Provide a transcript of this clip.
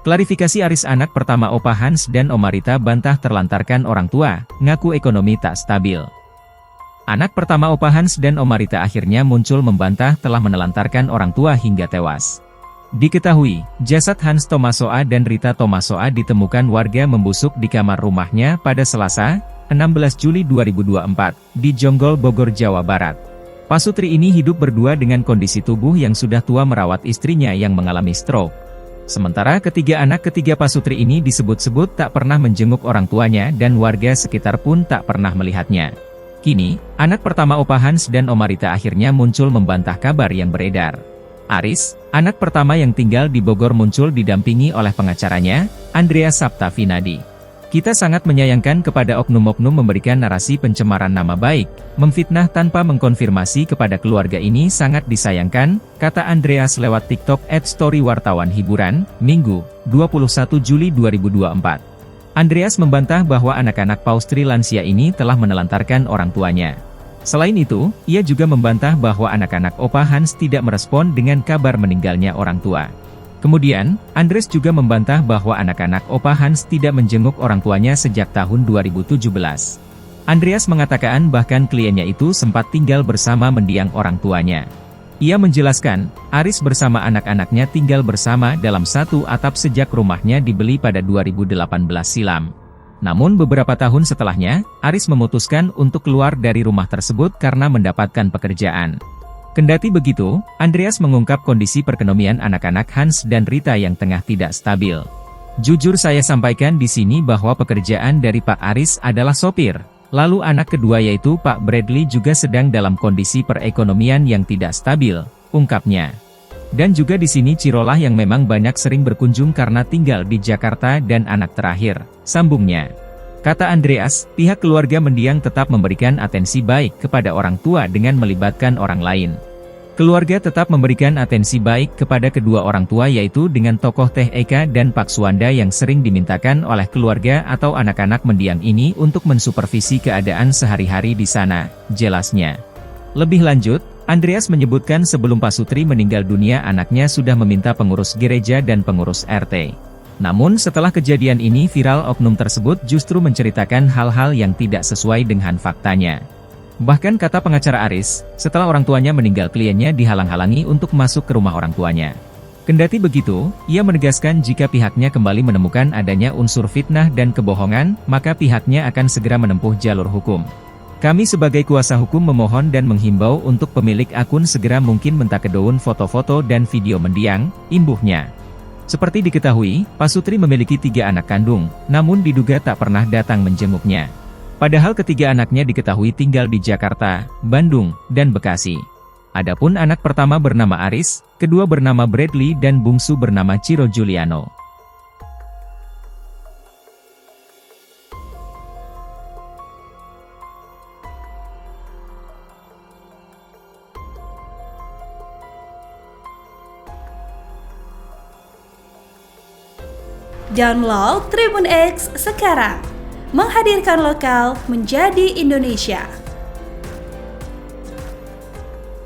Klarifikasi Aris anak pertama Opa Hans dan Oma Rita bantah terlantarkan orang tua, ngaku ekonomi tak stabil. Anak pertama Opa Hans dan Oma Rita akhirnya muncul membantah telah menelantarkan orang tua hingga tewas. Diketahui, jasad Hans Thomasoa dan Rita Thomasoa ditemukan warga membusuk di kamar rumahnya pada Selasa, 16 Juli 2024, di Jonggol, Bogor, Jawa Barat. Pasutri ini hidup berdua dengan kondisi tubuh yang sudah tua merawat istrinya yang mengalami stroke. Sementara ketiga anak ketiga pasutri ini disebut-sebut tak pernah menjenguk orang tuanya dan warga sekitar pun tak pernah melihatnya. Kini, anak pertama Opa Hans dan Oma Rita akhirnya muncul membantah kabar yang beredar. Aris, anak pertama yang tinggal di Bogor muncul didampingi oleh pengacaranya, Andreas Saptavinadi. Kita sangat menyayangkan kepada oknum-oknum memberikan narasi pencemaran nama baik, memfitnah tanpa mengkonfirmasi kepada keluarga ini sangat disayangkan, kata Andreas lewat TikTok @story wartawan hiburan, Minggu, 21 Juli 2024. Andreas membantah bahwa anak-anak paustri lansia ini telah menelantarkan orang tuanya. Selain itu, ia juga membantah bahwa anak-anak Opa Hans tidak merespon dengan kabar meninggalnya orang tua. Kemudian, Andreas juga membantah bahwa anak-anak Opa Hans tidak menjenguk orang tuanya sejak tahun 2017. Andreas mengatakan bahkan kliennya itu sempat tinggal bersama mendiang orang tuanya. Ia menjelaskan, Aris bersama anak-anaknya tinggal bersama dalam satu atap sejak rumahnya dibeli pada 2018 silam. Namun beberapa tahun setelahnya, Aris memutuskan untuk keluar dari rumah tersebut karena mendapatkan pekerjaan. Kendati begitu, Andreas mengungkap kondisi perekonomian anak-anak Hans dan Rita yang tengah tidak stabil. Jujur saya sampaikan di sini bahwa pekerjaan dari Pak Aris adalah sopir. Lalu anak kedua yaitu Pak Bradley juga sedang dalam kondisi perekonomian yang tidak stabil, ungkapnya. Dan juga di sini Cirolah yang memang banyak sering berkunjung karena tinggal di Jakarta dan anak terakhir, sambungnya. Kata Andreas, pihak keluarga mendiang tetap memberikan atensi baik kepada orang tua dengan melibatkan orang lain. Keluarga tetap memberikan atensi baik kepada kedua orang tua yaitu dengan tokoh Teh Eka dan Pak Suwanda yang sering dimintakan oleh keluarga atau anak-anak mendiang ini untuk mensupervisi keadaan sehari-hari di sana, jelasnya. Lebih lanjut, Andreas menyebutkan sebelum Pasutri meninggal dunia anaknya sudah meminta pengurus gereja dan pengurus RT. Namun setelah kejadian ini viral oknum tersebut justru menceritakan hal-hal yang tidak sesuai dengan faktanya. Bahkan kata pengacara Aris, setelah orang tuanya meninggal kliennya dihalang-halangi untuk masuk ke rumah orang tuanya. Kendati begitu, ia menegaskan jika pihaknya kembali menemukan adanya unsur fitnah dan kebohongan, maka pihaknya akan segera menempuh jalur hukum. Kami sebagai kuasa hukum memohon dan menghimbau untuk pemilik akun segera mungkin mentakedown foto-foto dan video mendiang, imbuhnya. Seperti diketahui, Pasutri memiliki 3 anak kandung, namun diduga tak pernah datang menjenguknya. Padahal ketiga anaknya diketahui tinggal di Jakarta, Bandung, dan Bekasi. Adapun anak pertama bernama Aris, kedua bernama Bradley dan bungsu bernama Ciro Juliano. Download Tribun X sekarang, menghadirkan lokal menjadi Indonesia.